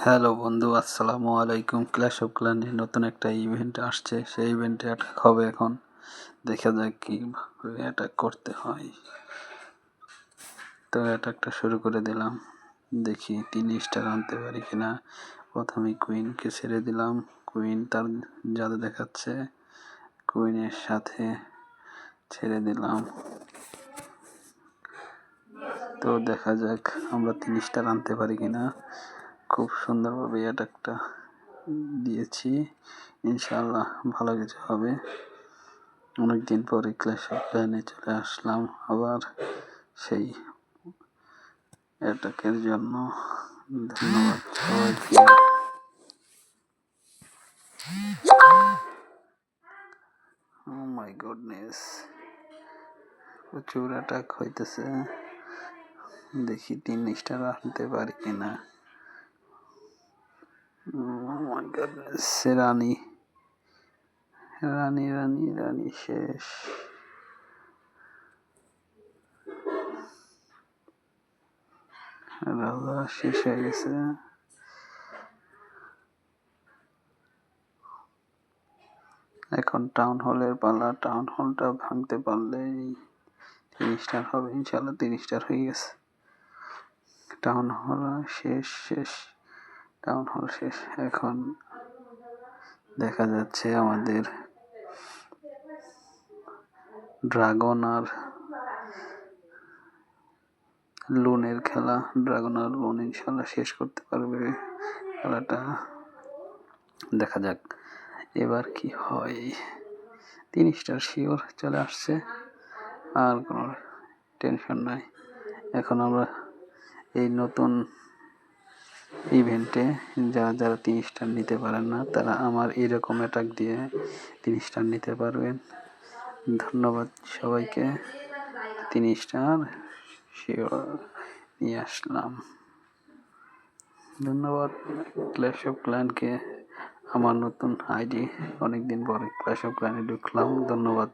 Hello বন্ধু, আসসালামু আলাইকুম। ক্ল্যাশ অফ ক্ল্যানের নতুন একটা ইভেন্ট আসছে, সেই ইভেন্টে অ্যাটাক হবে। এখন দেখা যাক কীভাবে অ্যাটাক করতে হয়। তো অ্যাটাকটা শুরু করে দিলাম, দেখি 3 স্টার আনতে পারি কিনা। প্রথমে কুইনকে ছেড়ে দিলাম, কুইন তার জাদু দেখাচ্ছে, কুইনের সাথে ছেড়ে দিলাম। তো দেখা যাক আমরা 3 স্টার আনতে পারি কিনা। খুব সুন্দরভাবে অ্যাটাকটা দিয়েছি, ইনশাআল্লাহ ভালো কিছু হবে। অনেকদিন পরে ক্ল্যাশ অফ ক্ল্যানে চলে আসলাম আবার সেই অ্যাটাকের জন্য। ধন্যবাদ সবাইকে। ও মাই গডনেস, প্রচুর অ্যাটাক হইতেছে। দেখি 3 স্টার আনতে পারি কিনা। ও মাই গডনেস, রানী রানী রানী রানী শেষ। রাজা শেষ হয়ে গেছে। এখন টাউন হলের পালা। টাউন হলটা ভাঙতে পারলেই 3 স্টার হবে ইনশাআল্লাহ। 3 স্টার হয়ে গেছে। টাউন হল শেষ। টাউন হল শেষ। এখন দেখা যাচ্ছে আমাদের ড্রাগন আর লোনের খেলা। ড্রাগন আর লোন ইনশাআল্লাহ শেষ করতে পারবে খেলাটা। দেখা যাক এবার কি হয়। 3 স্টার শিওর চলে আসছে, আর কোনো টেনশন নাই। এখন আমরা এই নতুন ইভেন্টে যারা 3 স্টার নিতে পারেন না, তারা আমার এরকম অ্যাটাক দিয়ে 3 স্টার নিতে পারবেন। ধন্যবাদ সবাইকে। 3 স্টার শিওর নিয়ে আসলাম। ধন্যবাদ ক্ল্যাশ অফ ক্ল্যানকে। আমার নতুন আইডি, অনেকদিন পরে ক্ল্যাশ অফ ক্ল্যানে ঢুকলাম। ধন্যবাদ।